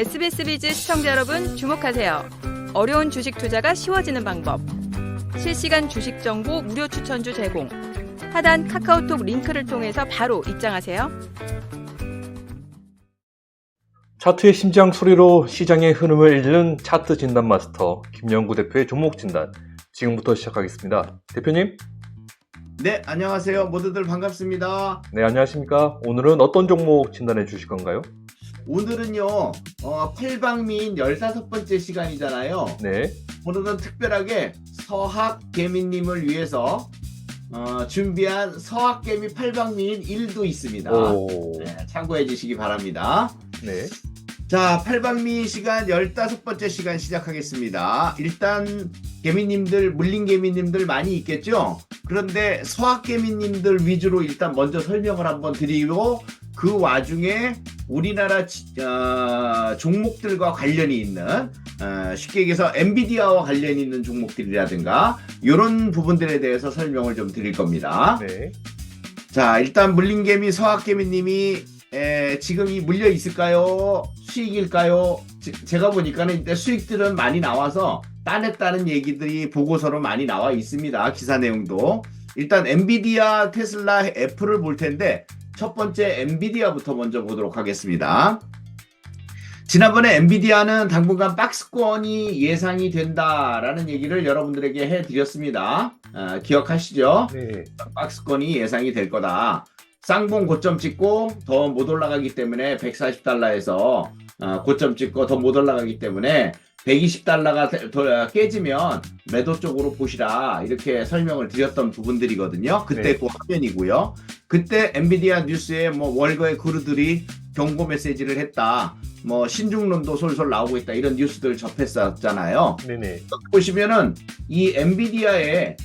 SBS 비즈 시청자 여러분 주목하세요. 어려운 주식 투자가 쉬워지는 방법. 실시간 주식 정보 무료 추천주 제공. 하단 카카오톡 링크를 통해서 바로 입장하세요. 차트의 심장 소리로 시장의 흐름을 읽는 차트 진단 마스터 김영구 대표의 종목 진단 지금부터 시작하겠습니다. 대표님. 네, 안녕하세요. 모두들 반갑습니다. 네, 안녕하십니까. 오늘은 어떤 종목 진단해 주실 건가요? 오늘은요, 팔방미인 15번째 시간이잖아요. 네. 오늘은 특별하게 서학개미님을 위해서 준비한 서학개미 팔방미인 1도 있습니다. 네, 참고해 주시기 바랍니다. 네. 자, 팔방미인 시간 15번째 시간 시작하겠습니다. 일단 개미님들, 물린 개미님들 많이 있겠죠? 그런데 서학개미님들 위주로 일단 먼저 설명을 한번 드리고 그 와중에 우리나라 종목들과 관련이 있는 쉽게 얘기해서 엔비디아와 관련이 있는 종목들이라든가 이런 부분들에 대해서 설명을 좀 드릴 겁니다. 네. 자, 일단 물린개미 서학개미님이 지금이 물려 있을까요? 수익일까요? 제가 보니까는 이때 수익들은 많이 나와서 따냈다는 얘기들이 보고서로 많이 나와 있습니다. 기사 내용도. 일단 엔비디아, 테슬라, 애플을 볼 텐데 첫 번째 엔비디아부터 먼저 보도록 하겠습니다. 지난번에 엔비디아는 당분간 박스권이 예상이 된다라는 얘기를 여러분들에게 해드렸습니다. 기억하시죠? 네. 박스권이 예상이 될 거다. 쌍봉 고점 찍고 더 못 올라가기 때문에 140달러에서 고점 찍고 더 못 올라가기 때문에 120달러가 깨지면 매도 쪽으로 보시라 이렇게 설명을 드렸던 부분들이거든요. 그때 네. 그 화면이고요. 그때 엔비디아 뉴스에 뭐 월거의 그루들이 경고 메시지를 했다. 뭐 신중론도 솔솔 나오고 있다. 이런 뉴스들 접했었잖아요. 네네. 보시면은 이 엔비디아의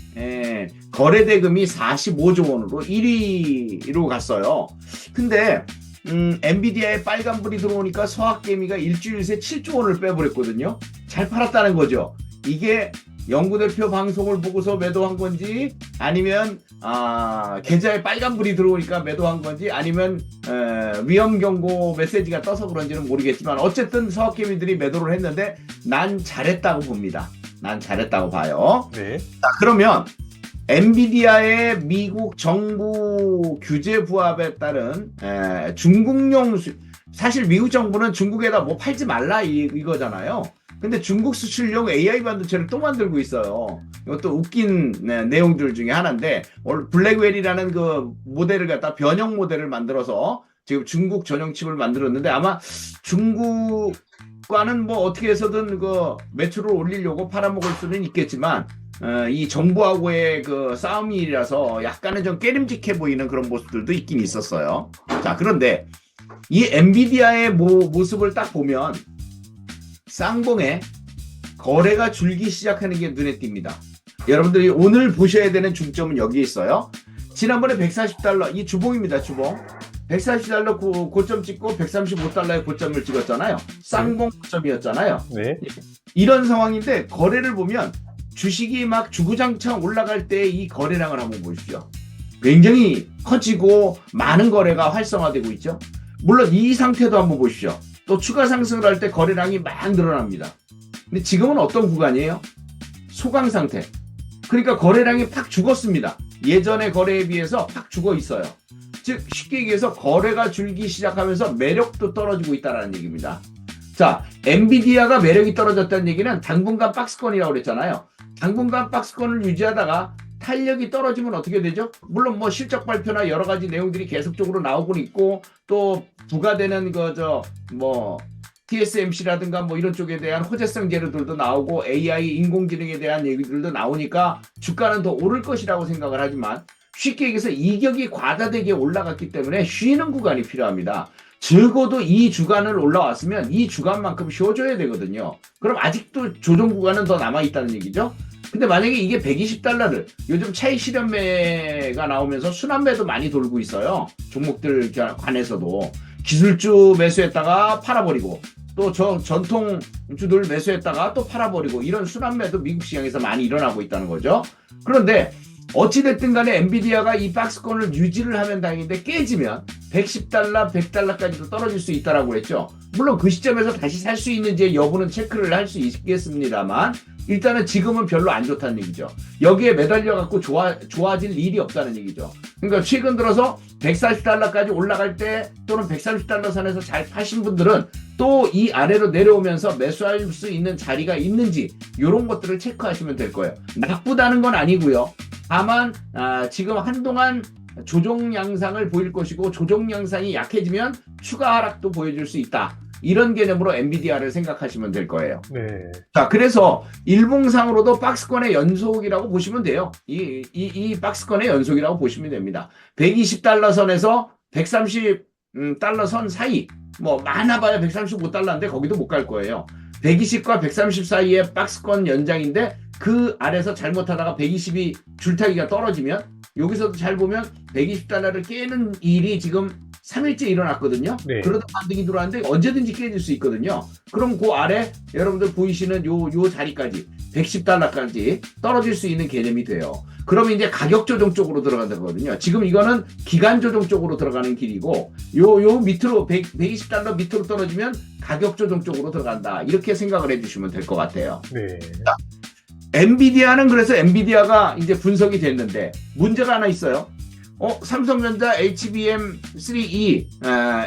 거래 대금이 45조 원으로 1위로 갔어요. 근데 엔비디아에 빨간불이 들어오니까 서학개미가 일주일 새 7조 원을 빼버렸거든요. 잘 팔았다는 거죠. 이게 영구 대표 방송을 보고서 매도한 건지 아니면 계좌에 빨간불이 들어오니까 매도한 건지 아니면 위험 경고 메시지가 떠서 그런지는 모르겠지만 어쨌든 서학개미들이 매도를 했는데 난 잘했다고 봅니다. 난 잘했다고 봐요. 네. 자, 그러면 엔비디아의 미국 정부 규제 부합에 따른 중국용 사실 미국 정부는 중국에다 뭐 팔지 말라 이거잖아요. 근데 중국 수출용 AI 반도체를 또 만들고 있어요. 이것도 웃긴 내용들 중에 하나인데 블랙웰이라는 그 모델을 갖다 변형 모델을 만들어서 지금 중국 전용 칩을 만들었는데 아마 중국과는 뭐 어떻게 해서든 그 매출을 올리려고 팔아먹을 수는 있겠지만 이 정부하고의 그 싸움이라서 약간은 좀 깨림직해 보이는 그런 모습들도 있긴 있었어요. 자, 그런데 이 엔비디아의 모습을 딱 보면 쌍봉에 거래가 줄기 시작하는 게 눈에 띕니다. 여러분들이 오늘 보셔야 되는 중점은 여기 있어요. 지난번에 140달러, 이 주봉입니다, 주봉. 140달러 고점 찍고 135달러의 고점을 찍었잖아요. 쌍봉 고점이었잖아요. 네. 이런 상황인데 거래를 보면 주식이 막 주구장창 올라갈 때 이 거래량을 한번 보십시오. 굉장히 커지고 많은 거래가 활성화되고 있죠. 물론 이 상태도 한번 보십시오. 또 추가 상승을 할 때 거래량이 막 늘어납니다. 근데 지금은 어떤 구간이에요? 소강 상태. 그러니까 거래량이 팍 죽었습니다. 예전의 거래에 비해서 팍 죽어 있어요. 즉 쉽게 얘기해서 거래가 줄기 시작하면서 매력도 떨어지고 있다는 얘기입니다. 자, 엔비디아가 매력이 떨어졌다는 얘기는 당분간 박스권이라고 그랬잖아요. 당분간 박스권을 유지하다가 탄력이 떨어지면 어떻게 되죠? 물론 뭐 실적 발표나 여러 가지 내용들이 계속적으로 나오고 있고 또 부과되는 TSMC라든가 뭐 이런 쪽에 대한 호재성 재료들도 나오고 AI 인공지능에 대한 얘기들도 나오니까 주가는 더 오를 것이라고 생각을 하지만 쉽게 얘기해서 이격이 과다되게 올라갔기 때문에 쉬는 구간이 필요합니다. 적어도 이 주간을 올라왔으면 이 주간만큼 쉬어줘야 되거든요. 그럼 아직도 조정 구간은 더 남아있다는 얘기죠. 근데 만약에 이게 120달러를 요즘 차익 실현매가 나오면서 순환매도 많이 돌고 있어요. 종목들 관해서도 기술주 매수했다가 팔아버리고 또 전통주들 매수했다가 또 팔아버리고 이런 순환매도 미국 시장에서 많이 일어나고 있다는 거죠. 그런데 어찌됐든 간에 엔비디아가 이 박스권을 유지를 하면 다행인데 깨지면 110달러, 100달러까지도 떨어질 수 있다라고 했죠. 물론 그 시점에서 다시 살 수 있는지 여부는 체크를 할 수 있겠습니다만 일단은 지금은 별로 안 좋다는 얘기죠. 여기에 매달려 갖고 좋아질 일이 없다는 얘기죠. 그러니까 최근 들어서 140달러까지 올라갈 때 또는 130달러 선에서 잘 파신 분들은 또 이 아래로 내려오면서 매수할 수 있는 자리가 있는지 이런 것들을 체크하시면 될 거예요. 나쁘다는 건 아니고요. 다만 지금 한동안 조정 양상을 보일 것이고 조정 양상이 약해지면 추가 하락도 보여줄 수 있다. 이런 개념으로 엔비디아를 생각하시면 될 거예요. 네. 자, 그래서 일봉상으로도 박스권의 연속이라고 보시면 돼요. 이 박스권의 연속이라고 보시면 됩니다. 120달러 선에서 130달러 선 사이, 뭐 많아봐야 135달러인데 거기도 못 갈 거예요. 120과 130 사이의 박스권 연장인데 그 아래서 잘못하다가 120이 줄타기가 떨어지면 여기서도 잘 보면 120달러를 깨는 일이 지금 3일째 일어났거든요. 네. 그러다 반등이 들어왔는데 언제든지 깨질 수 있거든요. 그럼 그 아래 여러분들 보이시는 요 자리까지 110달러까지 떨어질 수 있는 개념이 돼요. 그러면 이제 가격 조정 쪽으로 들어간다거든요. 지금 이거는 기간 조정 쪽으로 들어가는 길이고 요 밑으로 120달러 밑으로 떨어지면 가격 조정 쪽으로 들어간다. 이렇게 생각을 해주시면 될 것 같아요. 네. 엔비디아는 그래서 엔비디아가 이제 분석이 됐는데 문제가 하나 있어요. 삼성전자 HBM3E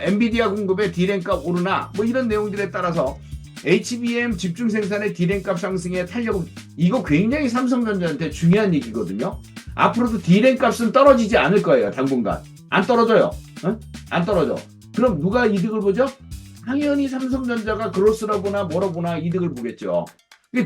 엔비디아 공급의 D램 값 오르나 뭐 이런 내용들에 따라서 HBM 집중 생산의 D램 값 상승에 탄력, 이거 굉장히 삼성전자한테 중요한 얘기거든요. 앞으로도 D램 값은 떨어지지 않을 거예요. 당분간 안 떨어져요. 안 떨어져. 그럼 누가 이득을 보죠? 당연히 삼성전자가 그로스라 보나 뭐라 보나 이득을 보겠죠.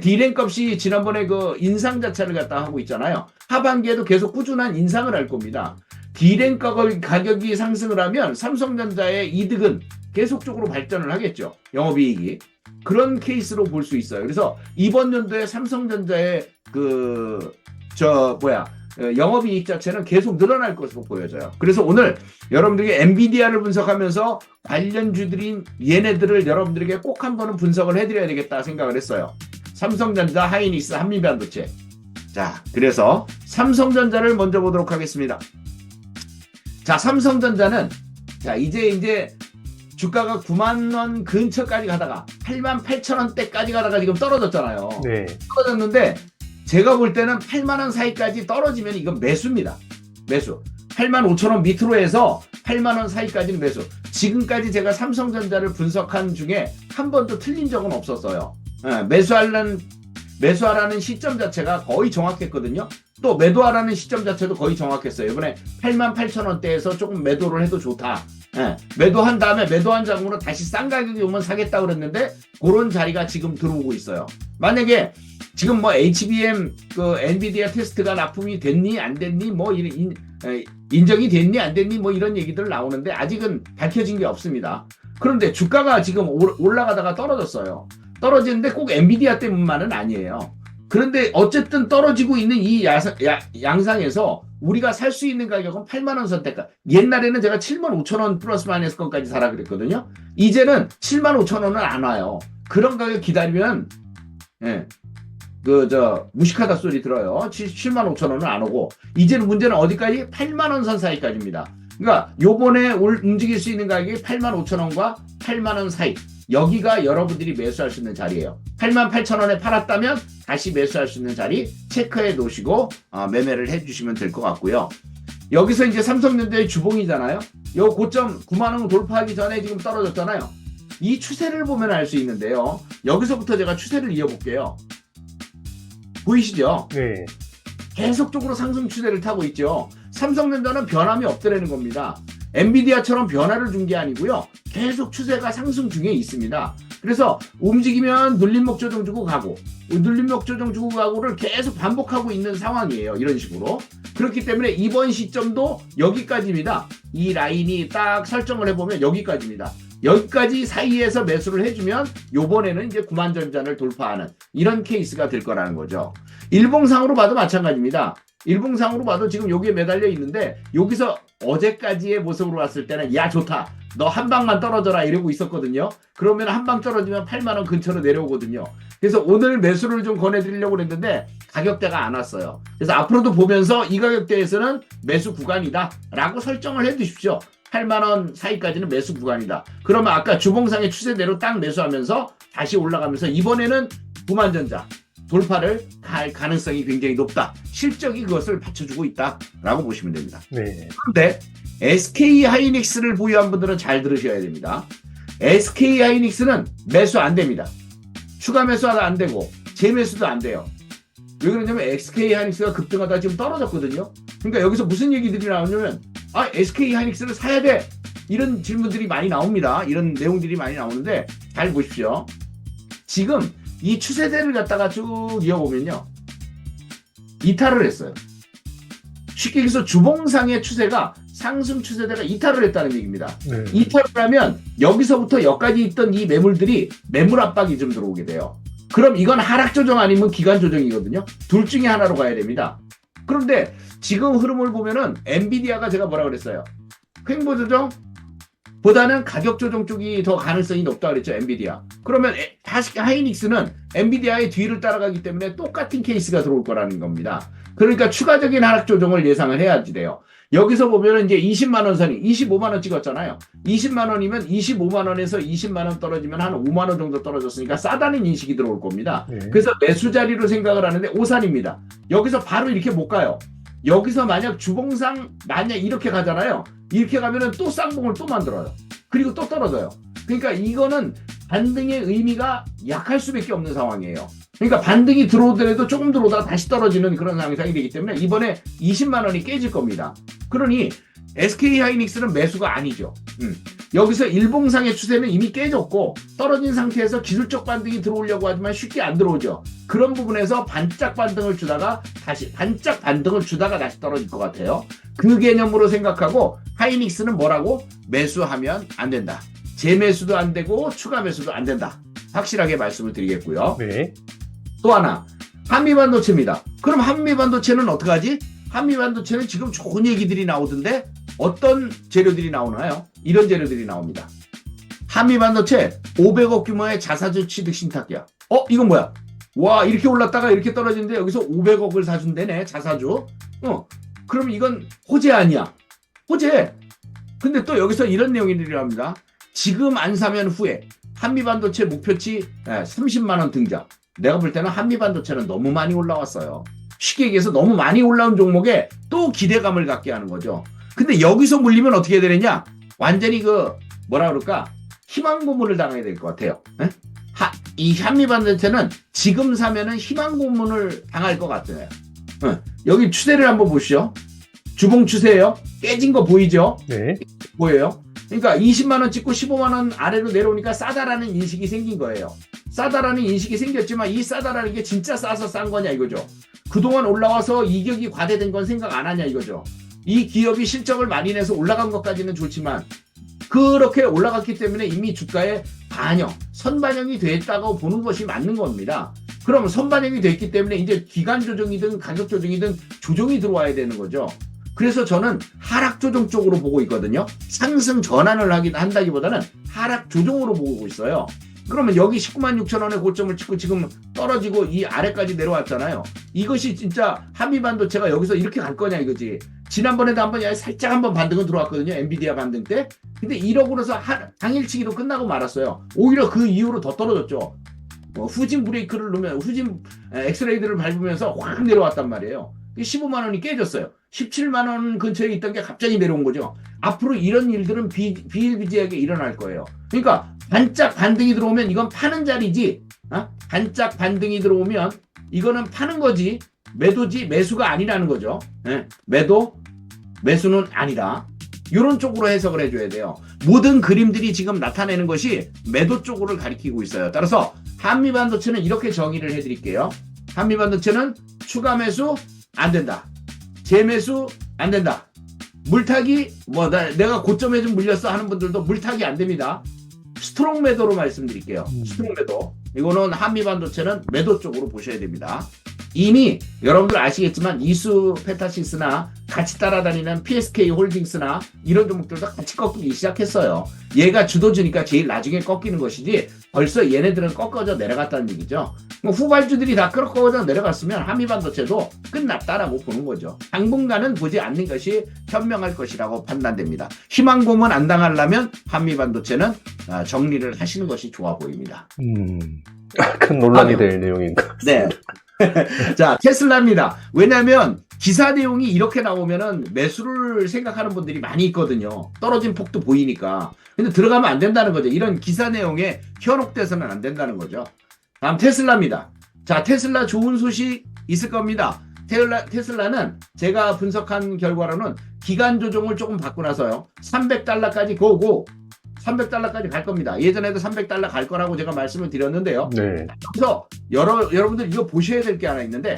D램 값이 지난번에 그 인상 자체를 갖다 하고 있잖아요. 하반기에도 계속 꾸준한 인상을 할 겁니다. D램 가격이 상승을 하면 삼성전자의 이득은 계속적으로 발전을 하겠죠. 영업이익이. 그런 케이스로 볼 수 있어요. 그래서 이번 연도에 삼성전자의 영업이익 자체는 계속 늘어날 것으로 보여져요. 그래서 오늘 여러분들에게 엔비디아를 분석하면서 관련주들인 얘네들을 여러분들에게 꼭 한 번은 분석을 해드려야 되겠다 생각을 했어요. 삼성전자, 하이닉스, 한미반도체. 자, 그래서 삼성전자를 먼저 보도록 하겠습니다. 자, 삼성전자는 자 이제 주가가 9만 원 근처까지 가다가 8만 8천 원대까지 가다가 지금 떨어졌잖아요. 네. 떨어졌는데 제가 볼 때는 8만 원 사이까지 떨어지면 이건 매수입니다. 매수. 8만 5천 원 밑으로 해서 8만 원 사이까지는 매수. 지금까지 제가 삼성전자를 분석한 중에 한 번도 틀린 적은 없었어요. 매수하라는 시점 자체가 거의 정확했거든요. 또 매도하라는 시점 자체도 거의 정확했어요. 이번에 8만 8천 원대에서 조금 매도를 해도 좋다. 매도한 다음에 매도한 자금으로 다시 싼 가격이 오면 사겠다고 그랬는데 그런 자리가 지금 들어오고 있어요. 만약에 지금 뭐 HBM 엔비디아 테스트가 납품이 됐니 안 됐니 뭐 인정이 됐니 안 됐니 뭐 이런 얘기들 나오는데 아직은 밝혀진 게 없습니다. 그런데 주가가 지금 올라가다가 떨어졌어요. 떨어지는데 꼭 엔비디아 때문만은 아니에요. 그런데 어쨌든 떨어지고 있는 이 양상에서 우리가 살 수 있는 가격은 8만 원 선대가. 옛날에는 제가 7만 5천 원 플러스 마이너스 건까지 사라 그랬거든요. 이제는 7만 5천 원은 안 와요. 그런 가격 기다리면 무식하다 소리 들어요. 7만 5천 원은 안 오고 이제는 문제는 어디까지? 8만 원 선 사이까지입니다. 그러니까 요번에 움직일 수 있는 가격이 8만 5천 원과 8만 원 사이. 여기가 여러분들이 매수할 수 있는 자리예요. 8만 8천 원에 팔았다면 다시 매수할 수 있는 자리 체크해 놓으시고 매매를 해주시면 될 것 같고요. 여기서 이제 삼성전자의 주봉이잖아요. 요 고점 9만 원 돌파하기 전에 지금 떨어졌잖아요. 이 추세를 보면 알 수 있는데요. 여기서부터 제가 추세를 이어볼게요. 보이시죠? 네. 계속적으로 상승 추세를 타고 있죠. 삼성전자는 변함이 없더라는 겁니다. 엔비디아처럼 변화를 준 게 아니고요. 계속 추세가 상승 중에 있습니다. 그래서 움직이면 눌림목 조정 주고 가고 눌림목 조정 주고 가고를 계속 반복하고 있는 상황이에요. 이런 식으로. 그렇기 때문에 이번 시점도 여기까지입니다. 이 라인이 딱 설정을 해보면 여기까지입니다. 여기까지 사이에서 매수를 해주면 요번에는 이제 9만 전잔을 돌파하는 이런 케이스가 될 거라는 거죠. 일봉상으로 봐도 마찬가지입니다. 일봉상으로 봐도 지금 여기에 매달려 있는데 여기서 어제까지의 모습으로 봤을 때는 야 좋다 너 한 방만 떨어져라 이러고 있었거든요. 그러면 한 방 떨어지면 8만 원 근처로 내려오거든요. 그래서 오늘 매수를 좀 권해드리려고 했는데 가격대가 안 왔어요. 그래서 앞으로도 보면서 이 가격대에서는 매수 구간이다 라고 설정을 해 두십시오. 8만 원 사이까지는 매수 구간이다. 그러면 아까 주봉상의 추세대로 딱 매수하면서 다시 올라가면서 이번에는 구만전자 돌파를 갈 가능성이 굉장히 높다. 실적이 그것을 받쳐주고 있다라고 보시면 됩니다. 네. 그런데 SK 하이닉스를 보유한 분들은 잘 들으셔야 됩니다. SK 하이닉스는 매수 안 됩니다. 추가 매수도 안 되고 재매수도 안 돼요. 왜 그러냐면 SK 하이닉스가 급등하다 지금 떨어졌거든요. 그러니까 여기서 무슨 얘기들이 나오냐면 SK 하이닉스를 사야 돼. 이런 질문들이 많이 나옵니다. 이런 내용들이 많이 나오는데 잘 보십시오. 지금 이 추세대를 갖다가 쭉 이어보면요. 이탈을 했어요. 쉽게 얘기해서 주봉상의 추세가 상승 추세대가 이탈을 했다는 얘기입니다. 네. 이탈을 하면 여기서부터 여기까지 있던 이 매물들이 매물 압박이 좀 들어오게 돼요. 그럼 이건 하락 조정 아니면 기간 조정이거든요. 둘 중에 하나로 가야 됩니다. 그런데 지금 흐름을 보면은 엔비디아가 제가 뭐라 그랬어요? 횡보 조정 보다는 가격 조정 쪽이 더 가능성이 높다 그랬죠. 엔비디아. 그러면 하이닉스는 엔비디아의 뒤를 따라가기 때문에 똑같은 케이스가 들어올 거라는 겁니다. 그러니까 추가적인 하락 조정을 예상을 해야지 돼요. 여기서 보면은 이제 20만 원 선이 25만 원 찍었잖아요. 20만 원이면 25만 원에서 20만 원 떨어지면 한 5만 원 정도 떨어졌으니까 싸다는 인식이 들어올 겁니다. 네. 그래서 매수 자리로 생각을 하는데 오산입니다. 여기서 바로 이렇게 못 가요. 여기서 만약 주봉상 만약 이렇게 가잖아요. 이렇게 가면은 또 쌍봉을 또 만들어요. 그리고 또 떨어져요. 그러니까 이거는 반등의 의미가 약할 수밖에 없는 상황이에요. 그러니까 반등이 들어오더라도 조금 들어오다가 다시 떨어지는 그런 상황이 되기 때문에 이번에 20만 원이 깨질 겁니다. 그러니 SK 하이닉스는 매수가 아니죠. 여기서 일봉상의 추세는 이미 깨졌고 떨어진 상태에서 기술적 반등이 들어오려고 하지만 쉽게 안 들어오죠. 그런 부분에서 반짝 반등을 주다가 다시 떨어질 것 같아요. 그 개념으로 생각하고 하이닉스는 뭐라고? 매수하면 안 된다. 재매수도 안 되고 추가 매수도 안 된다. 확실하게 말씀을 드리겠고요. 네. 또 하나 한미반도체입니다. 그럼 한미반도체는 어떡하지? 한미반도체는 지금 좋은 얘기들이 나오던데 어떤 재료들이 나오나요? 이런 재료들이 나옵니다. 한미반도체 500억 규모의 자사주 취득 신탁계약. 이건 뭐야? 와, 이렇게 올랐다가 이렇게 떨어지는데 여기서 500억을 사준대네, 자사주. 그럼 이건 호재 아니야? 호재. 근데 또 여기서 이런 내용이 나옵니다. 지금 안 사면 후에 한미반도체 목표치 30만 원 등장. 내가 볼 때는 한미반도체는 너무 많이 올라왔어요. 쉽게 얘기해서 너무 많이 올라온 종목에 또 기대감을 갖게 하는 거죠. 근데 여기서 물리면 어떻게 해야 되느냐? 완전히 뭐라 그럴까? 희망 고문을 당해야 될 것 같아요. 이 한미반도체는 지금 사면은 희망 고문을 당할 것 같아요. 여기 추세를 한번 보시죠. 주봉 추세예요. 깨진 거 보이죠? 네. 보여요? 그러니까 20만 원 찍고 15만 원 아래로 내려오니까 싸다라는 인식이 생긴 거예요. 싸다라는 인식이 생겼지만 이 싸다라는 게 진짜 싸서 싼 거냐 이거죠. 그동안 올라와서 이격이 과대된 건 생각 안 하냐 이거죠. 이 기업이 실적을 많이 내서 올라간 것까지는 좋지만 그렇게 올라갔기 때문에 이미 주가에 선반영이 됐다고 보는 것이 맞는 겁니다. 그러면 선반영이 됐기 때문에 이제 기간 조정이든 가격 조정이든 조정이 들어와야 되는 거죠. 그래서 저는 하락 조정 쪽으로 보고 있거든요. 상승 전환을 한다기보다는 하락 조정으로 보고 있어요. 그러면 여기 19만 6천 원의 고점을 찍고 지금 떨어지고 이 아래까지 내려왔잖아요. 이것이 진짜 한미반도체가 여기서 이렇게 갈 거냐 이거지. 지난번에도 살짝 한번 반등은 들어왔거든요. 엔비디아 반등 때. 근데 1억으로서 당일치기로 끝나고 말았어요. 오히려 그 이후로 더 떨어졌죠. 후진 브레이크를 놓으면 후진 엑스레이드를 밟으면서 확 내려왔단 말이에요. 15만 원이 깨졌어요. 17만 원 근처에 있던 게 갑자기 내려온 거죠. 앞으로 이런 일들은 비일비재하게 일어날 거예요. 그러니까 반짝 반등이 들어오면 이건 파는 자리지. 반짝 반등이 들어오면 이거는 파는 거지. 매도지 매수가 아니라는 거죠. 매수는 아니다. 이런 쪽으로 해석을 해줘야 돼요. 모든 그림들이 지금 나타내는 것이 매도 쪽으로 가리키고 있어요. 따라서 한미반도체는 이렇게 정의를 해드릴게요. 한미반도체는 추가 매수 안 된다. 재매수 안 된다. 물타기 내가 고점에 좀 물렸어 하는 분들도 물타기 안 됩니다. 스트롱 매도로 말씀드릴게요. 스트롱 매도. 이거는 한미반도체는 매도 쪽으로 보셔야 됩니다. 이미 여러분들 아시겠지만 이수 페타시스나 같이 따라다니는 PSK 홀딩스나 이런 종목들도 같이 꺾이기 시작했어요. 얘가 주도주니까 제일 나중에 꺾이는 것이지 벌써 얘네들은 꺾어져 내려갔다는 얘기죠. 뭐 후발주들이 다 꺾어져 내려갔으면 한미반도체도 끝났다라고 보는 거죠. 당분간은 보지 않는 것이 현명할 것이라고 판단됩니다. 희망 고문 안 당하려면 한미반도체는 정리를 하시는 것이 좋아 보입니다. 큰 논란이 될 내용인가? 네. 자, 테슬라입니다. 왜냐하면 기사 내용이 이렇게 나오면은 매수를 생각하는 분들이 많이 있거든요. 떨어진 폭도 보이니까. 근데 들어가면 안 된다는 거죠. 이런 기사 내용에 현혹돼서는 안 된다는 거죠. 다음 테슬라입니다. 자, 테슬라 좋은 소식 있을 겁니다. 테슬라는 제가 분석한 결과로는 기간 조정을 조금 받고 나서요. $300까지 고고. $300까지 갈 겁니다. 예전에도 $300 갈 거라고 제가 말씀을 드렸는데요. 네. 그래서 여러분들 이거 보셔야 될 게 하나 있는데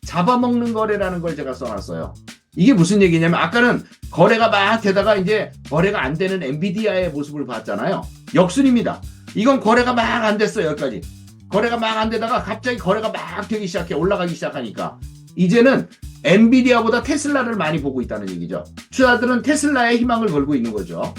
잡아먹는 거래라는 걸 제가 써놨어요. 이게 무슨 얘기냐면 아까는 거래가 막 되다가 이제 거래가 안 되는 엔비디아의 모습을 봤잖아요. 역순입니다. 이건 거래가 막 안 됐어요. 여기까지. 거래가 막 안 되다가 갑자기 거래가 막 되기 시작해. 올라가기 시작하니까 이제는 엔비디아보다 테슬라를 많이 보고 있다는 얘기죠. 투자들은 테슬라에 희망을 걸고 있는 거죠.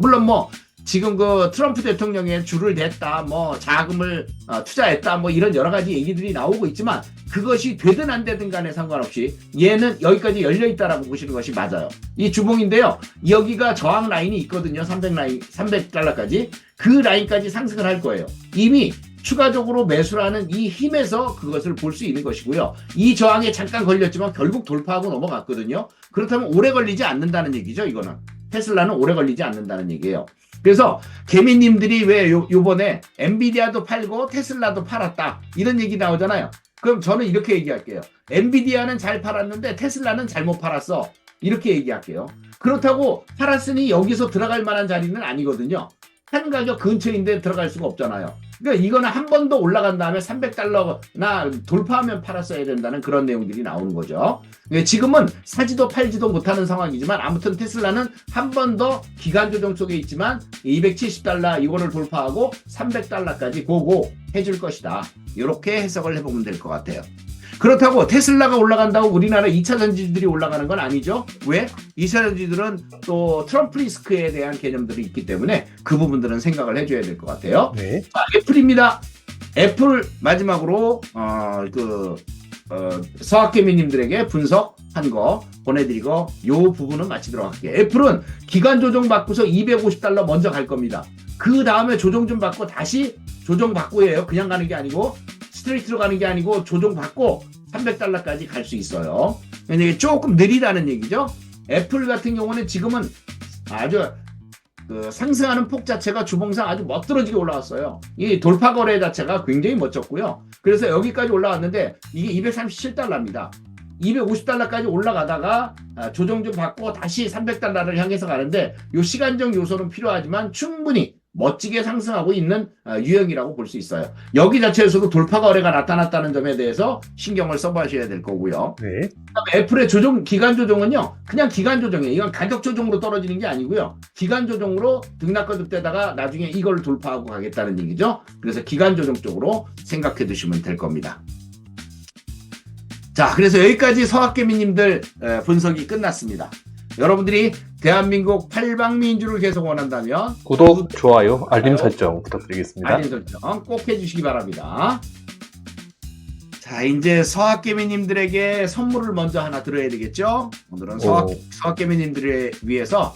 물론 뭐 지금 그 트럼프 대통령의 줄을 댔다, 뭐 자금을 투자했다, 뭐 이런 여러 가지 얘기들이 나오고 있지만 그것이 되든 안 되든 간에 상관없이 얘는 여기까지 열려 있다라고 보시는 것이 맞아요. 이 주봉인데요. 여기가 저항 라인이 있거든요. 300달러까지. 그 라인까지 상승을 할 거예요. 이미 추가적으로 매수라는 이 힘에서 그것을 볼 수 있는 것이고요. 이 저항에 잠깐 걸렸지만 결국 돌파하고 넘어갔거든요. 그렇다면 오래 걸리지 않는다는 얘기죠. 이거는. 테슬라는 오래 걸리지 않는다는 얘기예요. 그래서 개미님들이 왜 요번에 엔비디아도 팔고 테슬라도 팔았다 이런 얘기 나오잖아요. 그럼 저는 이렇게 얘기할게요. 엔비디아는 잘 팔았는데 테슬라는 잘못 팔았어. 이렇게 얘기할게요. 그렇다고 팔았으니 여기서 들어갈 만한 자리는 아니거든요. 한 가격 근처인데 들어갈 수가 없잖아요. 그러니까 이거는 한 번 더 올라간 다음에 $300나 돌파하면 팔았어야 된다는 그런 내용들이 나오는 거죠. 지금은 사지도 팔지도 못하는 상황이지만 아무튼 테슬라는 한 번 더 기간 조정 속에 있지만 $270 이거를 돌파하고 $300까지 고고 해줄 것이다. 이렇게 해석을 해보면 될 것 같아요. 그렇다고 테슬라가 올라간다고 우리나라 2차 전지들이 올라가는 건 아니죠. 왜? 2차 전지들은 또 트럼프 리스크에 대한 개념들이 있기 때문에 그 부분들은 생각을 해줘야 될 것 같아요. 네. 자, 애플입니다. 애플 마지막으로 서학개미님들에게 분석한 거 보내드리고 요 부분은 마치도록 할게요. 애플은 기간 조정 받고서 $250 먼저 갈 겁니다. 그 다음에 조정 좀 받고 다시 조정 받고 해요. 그냥 가는 게 아니고 스트레이트로 가는 게 아니고 조정 받고 $300까지 갈 수 있어요. 이게 조금 느리다는 얘기죠. 애플 같은 경우는 지금은 아주 상승하는 폭 자체가 주봉상 아주 멋들어지게 올라왔어요. 이 돌파 거래 자체가 굉장히 멋졌고요. 그래서 여기까지 올라왔는데 이게 $237입니다. $250까지 올라가다가 조정 좀 받고 다시 $300를 향해서 가는데 이 시간적 요소는 필요하지만 충분히 멋지게 상승하고 있는 유형이라고 볼 수 있어요. 여기 자체에서도 돌파 거래가 나타났다는 점에 대해서 신경을 써보셔야 될 거고요. 네. 그다음에 애플의 기간 조정은요, 그냥 기간 조정이에요. 이건 가격 조정으로 떨어지는 게 아니고요. 기간 조정으로 등락거듭되다가 나중에 이걸 돌파하고 가겠다는 얘기죠. 그래서 기간 조정 쪽으로 생각해 두시면 될 겁니다. 자, 그래서 여기까지 서학개미님들 분석이 끝났습니다. 여러분들이 대한민국 팔방민주를 계속 원한다면 구독, 좋아요, 알림 설정 부탁드리겠습니다. 알림 설정 꼭 해주시기 바랍니다. 자, 이제 서학개미님들에게 선물을 먼저 하나 드려야 되겠죠? 오늘은 서학개미님들을 위해서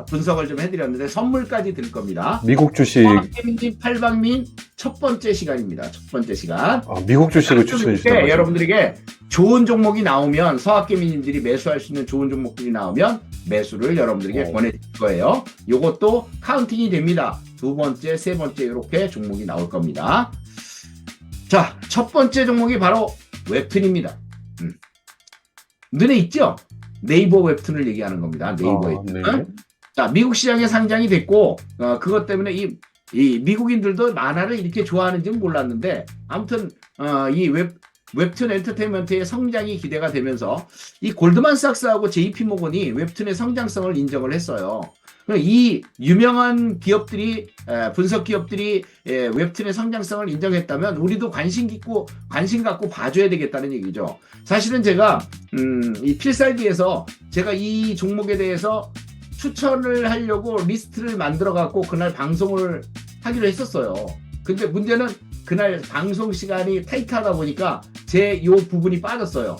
분석을 좀 해드렸는데 선물까지 드릴 겁니다. 미국 주식. 서학개미님 팔방민 첫 번째 시간입니다. 첫 번째 시간. 미국 주식을 추천해 주시면 여러분들에게 좋은 종목이 나오면 서학개미님들이 매수할 수 있는 좋은 종목들이 나오면 매수를 여러분들에게 보내드릴 거예요. 이것도 카운팅이 됩니다. 두 번째, 세 번째 이렇게 종목이 나올 겁니다. 자, 첫 번째 종목이 바로 웹툰입니다. 눈에 있죠? 네이버 웹툰을 얘기하는 겁니다. 네이버 웹툰. 네. 자, 미국 시장에 상장이 됐고 그것 때문에 이 미국인들도 만화를 이렇게 좋아하는지는 몰랐는데 아무튼 이 웹툰 엔터테인먼트의 성장이 기대가 되면서 이 골드만삭스하고 JP모건이 웹툰의 성장성을 인정을 했어요. 이 유명한 기업들이 분석 기업들이 웹툰의 성장성을 인정했다면 우리도 관심 갖고 봐줘야 되겠다는 얘기죠. 사실은 제가 이 필살기에서 제가 이 종목에 대해서 추천을 하려고 리스트를 만들어 갖고 그날 방송을 하기로 했었어요. 근데 문제는 그날 방송 시간이 타이트하다 보니까 제 요 부분이 빠졌어요.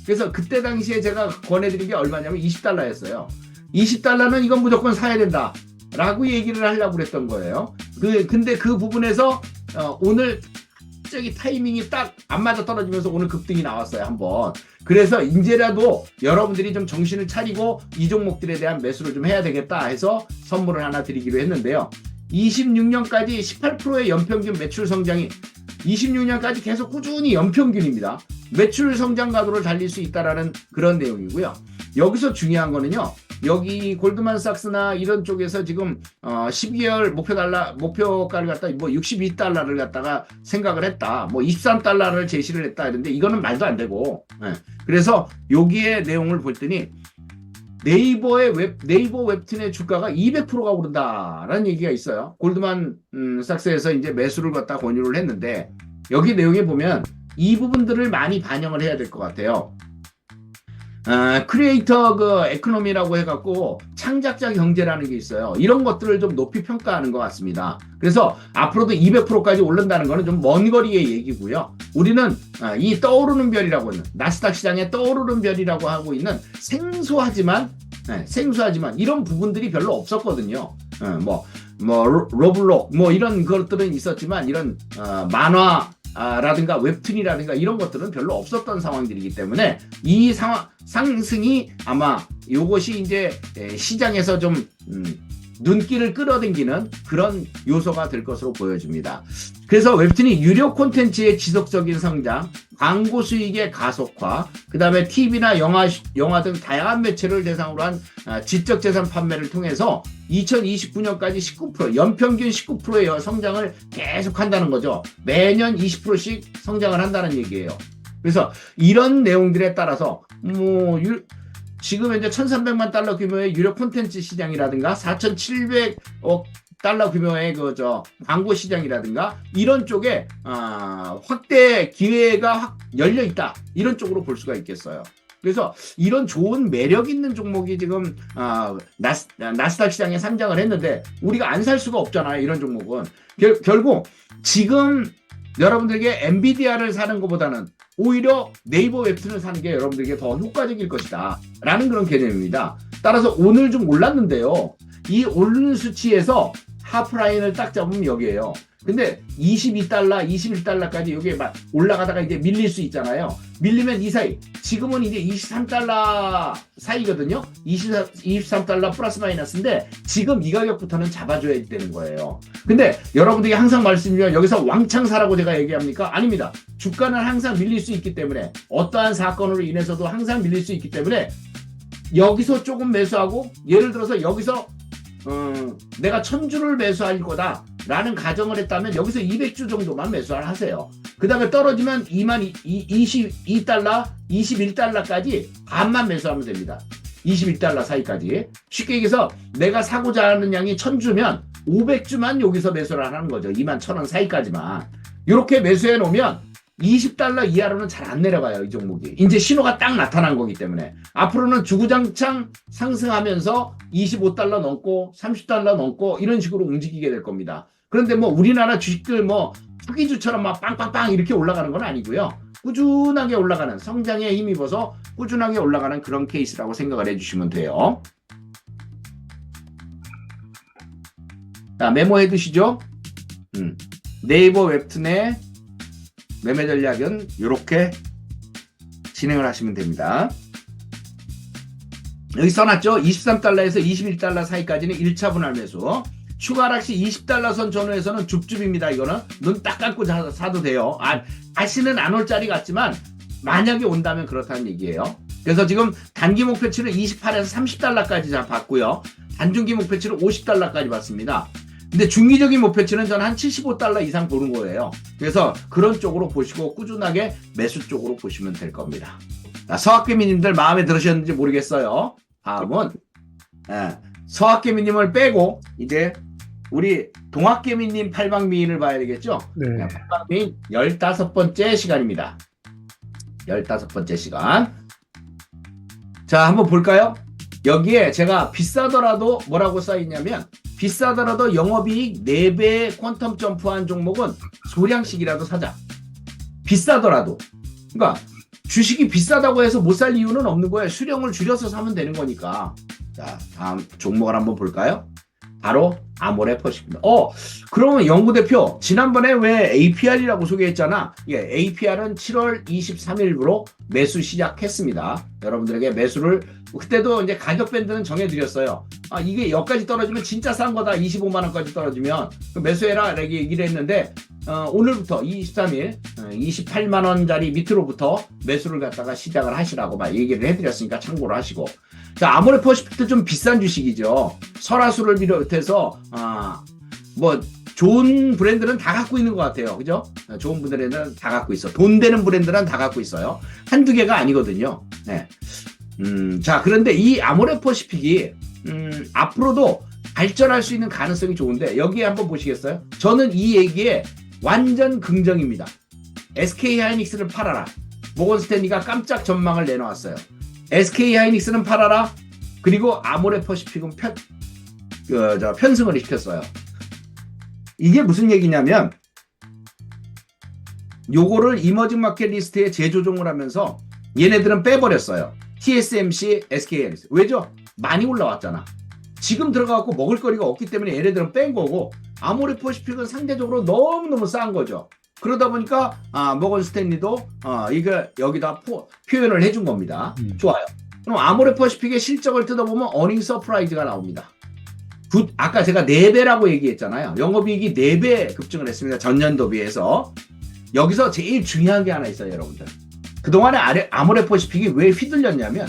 그래서 그때 당시에 제가 권해드린 게 얼마냐면 20달러였어요. 20달러는 이건 무조건 사야 된다 라고 얘기를 하려고 그랬던 거예요. 근데 그 부분에서 오늘 저기 타이밍이 딱 안 맞아 떨어지면서 오늘 급등이 나왔어요, 한번. 그래서 이제라도 여러분들이 좀 정신을 차리고 이 종목들에 대한 매수를 좀 해야 되겠다 해서 선물을 하나 드리기로 했는데요. 26년까지 18%의 연평균 매출 성장이 26년까지 계속 꾸준히 연평균입니다. 매출 성장 가도를 달릴 수 있다라는 그런 내용이고요. 여기서 중요한 거는요. 여기 골드만삭스나 이런 쪽에서 지금 12개월 목표가를 갖다 뭐 62달러를 갖다가 생각을 했다. 뭐 23달러를 제시를 했다 이런데 이거는 말도 안 되고. 그래서 여기에 내용을 봤더니 네이버 웹툰의 주가가 200%가 오른다라는 얘기가 있어요. 골드만삭스에서 이제 매수를 갖다 권유를 했는데 여기 내용에 보면 이 부분들을 많이 반영을 해야 될 것 같아요. 크리에이터 에코노미라고 해갖고 창작자 경제라는 게 있어요. 이런 것들을 좀 높이 평가하는 것 같습니다. 그래서 앞으로도 200%까지 오른다는 거는 좀 먼 거리의 얘기고요. 우리는 이 떠오르는 별이라고 하는 나스닥 시장에 떠오르는 별이라고 하고 있는 생소하지만 이런 부분들이 별로 없었거든요. 로블록 이런 것들은 있었지만 이런 만화 라든가 웹툰이라든가 이런 것들은 별로 없었던 상황들이기 때문에 이 상승이 아마 이것이 이제 시장에서 좀 눈길을 끌어당기는 그런 요소가 될 것으로 보여집니다. 그래서 웹툰이 유료 콘텐츠의 지속적인 성장, 광고 수익의 가속화, 그 다음에 TV나 영화 등 다양한 매체를 대상으로 한 지적재산 판매를 통해서 2029년까지 19%, 연평균 19%의 성장을 계속한다는 거죠. 매년 20%씩 성장을 한다는 얘기예요. 그래서 이런 내용들에 따라서 지금 현재 1,300만 달러 규모의 유료 콘텐츠 시장이라든가 4,700억 달러 규모의 광고 시장이라든가 이런 쪽에 확대 기회가 확 열려 있다. 이런 쪽으로 볼 수가 있겠어요. 그래서 이런 좋은 매력 있는 종목이 지금 나스닥 시장에 상장을 했는데 우리가 안 살 수가 없잖아요. 이런 종목은. 결국 지금 여러분들에게 엔비디아를 사는 것보다는 오히려 네이버 웹툰을 사는 게 여러분들에게 더 효과적일 것이다 라는 그런 개념입니다. 따라서 오늘 좀 올랐는데요. 이 오르는 수치에서 하프라인을 딱 잡으면 여기에요. 근데 22달러, 21달러까지 여기에 막 올라가다가 이제 밀릴 수 있잖아요. 밀리면 이 사이, 지금은 이제 23달러 사이거든요. 23달러 플러스 마이너스인데 지금 이 가격부터는 잡아줘야 되는 거예요. 근데 여러분들이 항상 말씀드리면 여기서 왕창 사라고 제가 얘기합니까? 아닙니다. 주가는 항상 밀릴 수 있기 때문에 어떠한 사건으로 인해서도 항상 밀릴 수 있기 때문에 여기서 조금 매수하고 예를 들어서 여기서 내가 1,000주를 매수할 거다 라는 가정을 했다면 여기서 200주 정도만 매수를 하세요. 그 다음에 떨어지면 22달러, 21달러까지 반만 매수하면 됩니다. 21달러 사이까지. 쉽게 얘기해서 내가 사고자 하는 양이 1,000주면 500주만 여기서 매수를 하는 거죠. 21,000원 사이까지만. 이렇게 매수해 놓으면 20달러 이하로는 잘 안 내려가요. 이 종목이. 이제 신호가 딱 나타난 거기 때문에. 앞으로는 주구장창 상승하면서 25달러 넘고 30달러 넘고 이런 식으로 움직이게 될 겁니다. 그런데 우리나라 주식들 투기주처럼 막 빵빵빵 이렇게 올라가는 건 아니고요. 꾸준하게 올라가는, 성장에 힘입어서 꾸준하게 올라가는 그런 케이스라고 생각을 해주시면 돼요. 자, 메모해 두시죠. 네이버 웹툰의 매매 전략은 이렇게 진행을 하시면 됩니다. 여기 써놨죠? 23달러에서 21달러 사이까지는 1차 분할 매수. 추가 하락 시 20달러 선 전후에서는 줍줍입니다. 이거는 눈 딱 감고 사도 돼요. 다시는 안 올 자리 같지만 만약에 온다면 그렇다는 얘기예요. 그래서 지금 단기 목표치는 28에서 30달러까지 봤고요. 단중기 목표치는 50달러까지 봤습니다. 근데 중기적인 목표치는 저는 한 75달러 이상 보는 거예요. 그래서 그런 쪽으로 보시고 꾸준하게 매수 쪽으로 보시면 될 겁니다. 서학개미님들 마음에 들으셨는지 모르겠어요. 다음은 서학개미님을 빼고 이제 우리 동학개미님 팔방미인을 봐야 되겠죠? 네. 팔방미인 15번째 시간입니다. 15번째 시간. 자, 한번 볼까요? 여기에 제가 비싸더라도 뭐라고 써있냐면 비싸더라도 영업이익 4배 퀀텀 점프한 종목은 소량씩이라도 사자. 비싸더라도. 그러니까 주식이 비싸다고 해서 못 살 이유는 없는 거예요. 수령을 줄여서 사면 되는 거니까. 자, 다음 종목을 한번 볼까요? 바로 아모레퍼시픽입니다. 그러면 연구대표 지난번에 왜 APR이라고 소개했잖아. 예, APR은 7월 23일부로 매수 시작했습니다. 여러분들에게 매수를 그때도 이제 가격 밴드는 정해드렸어요. 이게 여기까지 떨어지면 진짜 싼 거다. 25만 원까지 떨어지면 매수해라 이렇게 얘기를 했는데 오늘부터 23일 28만 원짜리 밑으로부터 매수를 갖다가 시작을 하시라고 막 얘기를 해드렸으니까 참고를 하시고. 자, 아모레퍼시픽도 좀 비싼 주식이죠. 설화수를 비롯해서 뭐 좋은 브랜드는 다 갖고 있는 것 같아요. 그죠? 좋은 브랜드는 다 갖고 있어. 돈 되는 브랜드는 다 갖고 있어요. 한두 개가 아니거든요. 네. 자, 그런데 이 아모레퍼시픽이 앞으로도 발전할 수 있는 가능성이 좋은데 여기에 한번 보시겠어요? 저는 이 얘기에 완전 긍정입니다. SK하이닉스를 팔아라. 모건스탠리가 깜짝 전망을 내놓았어요. SK하이닉스는 팔아라. 그리고 아모레퍼시픽은 편승을 시켰어요. 이게 무슨 얘기냐면 요거를 이머징 마켓 리스트에 재조정을 하면서 얘네들은 빼버렸어요. TSMC, SK하이닉스. 왜죠? 많이 올라왔잖아. 지금 들어가갖고 먹을 거리가 없기 때문에 얘네들은 뺀 거고 아모레퍼시픽은 상대적으로 너무너무 싼 거죠. 그러다 보니까 모건 스탠리도 이거 여기다 표현을 해준 겁니다. 좋아요. 그럼 아모레퍼시픽의 실적을 뜯어보면 어닝 서프라이즈가 나옵니다. 아까 제가 4배라고 얘기했잖아요. 영업이익이 4배 급증을 했습니다. 전년도 비해서. 여기서 제일 중요한 게 하나 있어요, 여러분들. 그동안에 아모레퍼시픽이 왜 휘둘렸냐면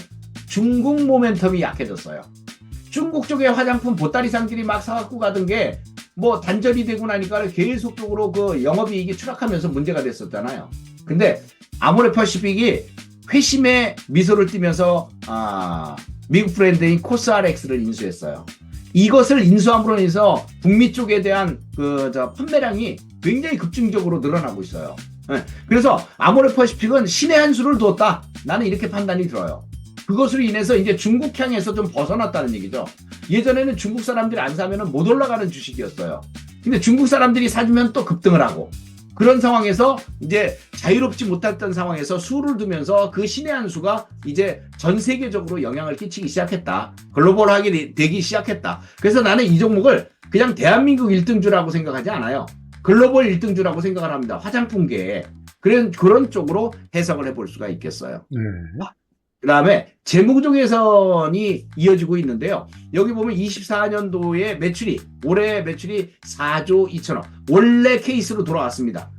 중국 모멘텀이 약해졌어요. 중국 쪽에 화장품 보따리상들이 막 사갖고 가던 게 뭐 단절이 되고 나니까 계속적으로 그 영업이익이 추락하면서 문제가 됐었잖아요. 근데 아모레퍼시픽이 회심의 미소를 띠면서 미국 브랜드인 코스RX를 인수했어요. 이것을 인수함으로 인해서 북미 쪽에 대한 판매량이 굉장히 급증적으로 늘어나고 있어요. 네. 그래서 아모레퍼시픽은 신의 한 수를 두었다. 나는 이렇게 판단이 들어요. 그것으로 인해서 이제 중국 향에서 좀 벗어났다는 얘기죠. 예전에는 중국 사람들이 안 사면은 못 올라가는 주식이었어요. 근데 중국 사람들이 사주면 또 급등을 하고 그런 상황에서 이제 자유롭지 못했던 상황에서 수를 두면서 그 신의 한 수가 이제 전 세계적으로 영향을 끼치기 시작했다. 글로벌하게 되기 시작했다. 그래서 나는 이 종목을 그냥 대한민국 1등주라고 생각하지 않아요. 글로벌 1등주라고 생각을 합니다. 화장품계에. 그런 쪽으로 해석을 해볼 수가 있겠어요. 그 다음에 재무구조 개선이 이어지고 있는데요. 여기 보면 24년도에 올해 매출이 4조 2천억. 원래 케이스로 돌아왔습니다.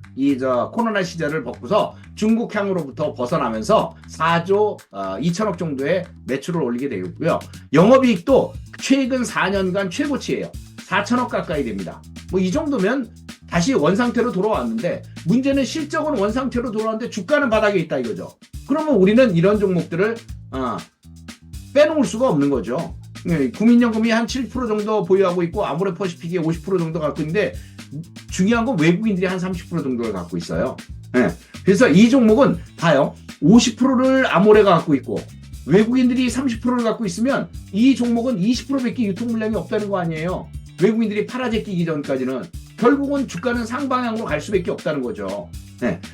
코로나 시절을 벗고서 중국향으로부터 벗어나면서 4조 2천억 정도의 매출을 올리게 되었고요. 영업이익도 최근 4년간 최고치예요. 4천억 가까이 됩니다. 뭐 이 정도면 다시 원상태로 돌아왔는데 문제는 실적은 원상태로 돌아왔는데 주가는 바닥에 있다 이거죠. 그러면 우리는 이런 종목들을 빼놓을 수가 없는 거죠. 국민연금이 한 7% 정도 보유하고 있고 아모레퍼시픽이 50% 정도 갖고 있는데 중요한 건 외국인들이 한 30% 정도를 갖고 있어요. 그래서 이 종목은 봐요. 50%를 아모레가 갖고 있고 외국인들이 30%를 갖고 있으면 이 종목은 20%밖에 유통 물량이 없다는 거 아니에요. 외국인들이 팔아제끼기 전까지는 결국은 주가는 상방향으로 갈 수밖에 없다는 거죠.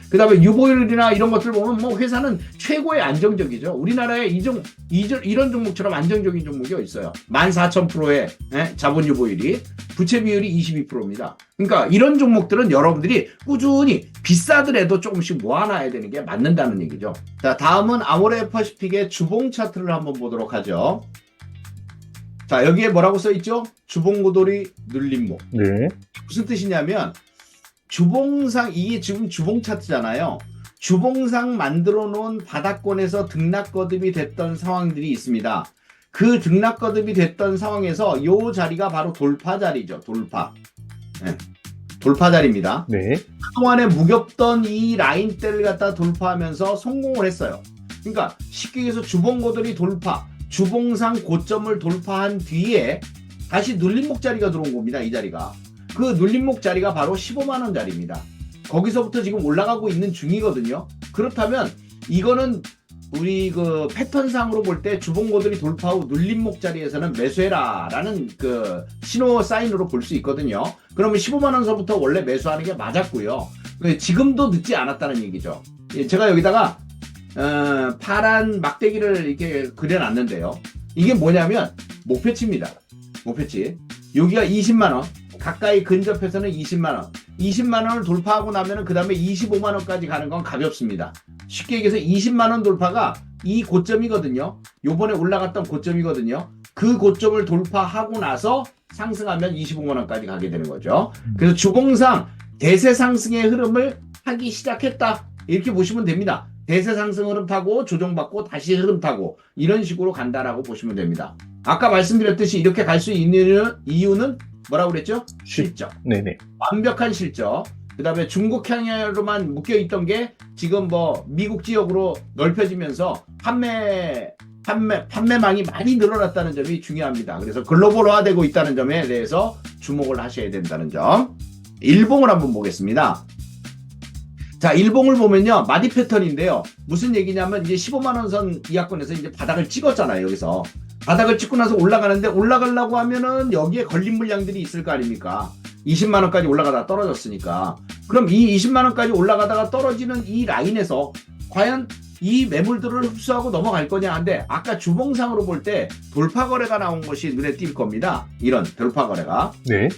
그 다음에 유보율이나 이런 것들 보면 뭐 회사는 최고의 안정적이죠. 우리나라에 이런 종목처럼 안정적인 종목이 있어요. 14,000%의 자본 유보율이, 부채 비율이 22%입니다. 그러니까 이런 종목들은 여러분들이 꾸준히 비싸더라도 조금씩 모아놔야 되는 게 맞는다는 얘기죠. 자, 다음은 아모레퍼시픽의 주봉 차트를 한번 보도록 하죠. 자, 여기에 뭐라고 써있죠? 주봉고돌이 눌림목. 네. 무슨 뜻이냐면 주봉상, 이게 지금 주봉 차트잖아요. 주봉상 만들어 놓은 바닥권에서 등락거듭이 됐던 상황들이 있습니다. 그 등락거듭이 됐던 상황에서 이 자리가 바로 돌파 자리죠. 돌파 자리입니다. 네. 그동안에 무겁던 이 라인대를 갖다 돌파하면서 성공을 했어요. 그러니까 쉽게 얘기해서 주봉고돌이 돌파, 주봉상 고점을 돌파한 뒤에 다시 눌림목 자리가 들어온 겁니다. 이 자리가. 그 눌림목 자리가 바로 15만원 자리입니다. 거기서부터 지금 올라가고 있는 중이거든요. 그렇다면 이거는 우리 그 패턴상으로 볼 때 주봉고들이 돌파 후 눌림목 자리에서는 매수해라라는 그 신호 사인으로 볼 수 있거든요. 그러면 15만 원서부터 원래 매수하는 게 맞았고요. 지금도 늦지 않았다는 얘기죠. 제가 여기다가 파란 막대기를 이렇게 그려놨는데요. 이게 뭐냐면 목표치입니다. 목표치. 여기가 20만 원. 가까이 근접해서는 20만 원. 20만 원을 돌파하고 나면은 그 다음에 25만 원까지 가는 건 가볍습니다. 쉽게 얘기해서 20만 원 돌파가 이 고점이거든요. 요번에 올라갔던 고점이거든요. 그 고점을 돌파하고 나서 상승하면 25만 원까지 가게 되는 거죠. 그래서 주봉상 대세 상승의 흐름을 하기 시작했다. 이렇게 보시면 됩니다. 대세 상승 흐름 타고 조정받고 다시 흐름 타고 이런 식으로 간다라고 보시면 됩니다. 아까 말씀드렸듯이 이렇게 갈 수 있는 이유는 뭐라고 그랬죠? 실적. 네네. 완벽한 실적. 그 다음에 중국 향해로만 묶여있던 게 지금 뭐 미국 지역으로 넓혀지면서 판매망이 많이 늘어났다는 점이 중요합니다. 그래서 글로벌화되고 있다는 점에 대해서 주목을 하셔야 된다는 점. 일봉을 한번 보겠습니다. 자, 일봉을 보면요. 마디 패턴인데요. 무슨 얘기냐면 이제 15만 원 선 이하권에서 이제 바닥을 찍었잖아요. 여기서. 바닥을 찍고 나서 올라가는데 올라가려고 하면은 여기에 걸린 물량들이 있을 거 아닙니까? 20만 원까지 올라가다가 떨어졌으니까. 그럼 이 20만 원까지 올라가다가 떨어지는 이 라인에서 과연 이 매물들을 흡수하고 넘어갈 거냐 한데 아까 주봉상으로 볼 때 돌파 거래가 나온 것이 눈에 띌 겁니다. 이런 돌파 거래가. 네.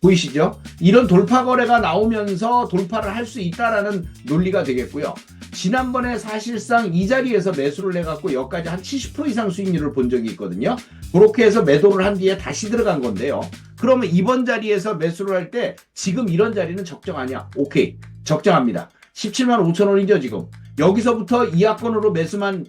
보이시죠? 이런 돌파 거래가 나오면서 돌파를 할 수 있다라는 논리가 되겠고요. 지난번에 사실상 이 자리에서 매수를 해갖고 여기까지 한 70% 이상 수익률을 본 적이 있거든요. 그렇게 해서 매도를 한 뒤에 다시 들어간 건데요. 그러면 이번 자리에서 매수를 할 때 지금 이런 자리는 적정하냐? 오케이. 적정합니다. 17만 5천 원이죠, 지금. 여기서부터 이하권으로 매수만,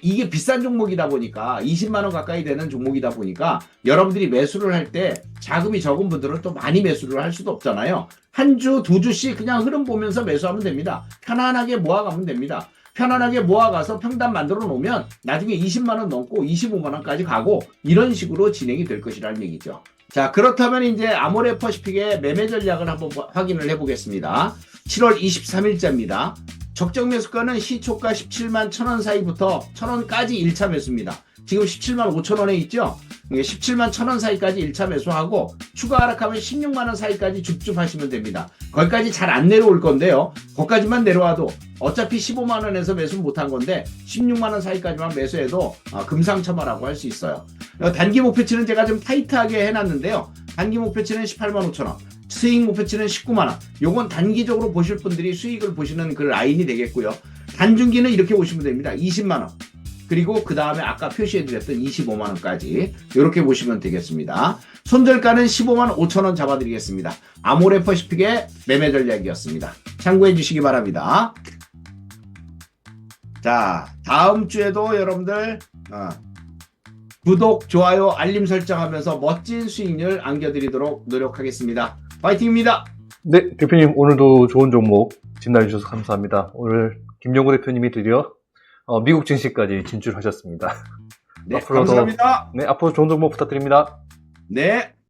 이게 비싼 종목이다 보니까 20만 원 가까이 되는 종목이다 보니까 여러분들이 매수를 할 때 자금이 적은 분들은 또 많이 매수를 할 수도 없잖아요. 한 주, 두 주씩 그냥 흐름 보면서 매수하면 됩니다. 편안하게 모아가면 됩니다. 편안하게 모아가서 평단 만들어 놓으면 나중에 20만 원 넘고 25만 원까지 가고 이런 식으로 진행이 될 것이라는 얘기죠. 자, 그렇다면 이제 아모레퍼시픽의 매매 전략을 한번 확인을 해보겠습니다. 7월 23일자입니다. 적정 매수가는 시초가 17만 1,000원 사이부터 1,000원까지 1차 매수입니다. 지금 17만 5천 원에 있죠? 17만 1,000원 사이까지 1차 매수하고 추가 하락하면 16만 원 사이까지 줍줍 하시면 됩니다. 거기까지 잘 안 내려올 건데요. 거기까지만 내려와도 어차피 15만 원에서 매수 못한 건데 16만 원 사이까지만 매수해도 금상첨화라고 할 수 있어요. 단기 목표치는 제가 좀 타이트하게 해놨는데요. 단기 목표치는 18만 5천 원. 수익 목표치는 19만 원. 요건 단기적으로 보실 분들이 수익을 보시는 그 라인이 되겠고요. 단중기는 이렇게 보시면 됩니다. 20만 원. 그리고 그 다음에 아까 표시해드렸던 25만 원까지 이렇게 보시면 되겠습니다. 손절가는 15만 5천 원 잡아드리겠습니다. 아모레퍼시픽의 매매 전략이었습니다. 참고해 주시기 바랍니다. 자, 다음 주에도 여러분들 구독, 좋아요, 알림 설정하면서 멋진 수익률 안겨드리도록 노력하겠습니다. 파이팅입니다. 네, 대표님 오늘도 좋은 종목 진단해 주셔서 감사합니다. 오늘 김영구 대표님이 드디어 미국 증시까지 진출하셨습니다. 네, 앞으로도, 감사합니다. 네, 앞으로 좋은 정보 부탁드립니다. 네.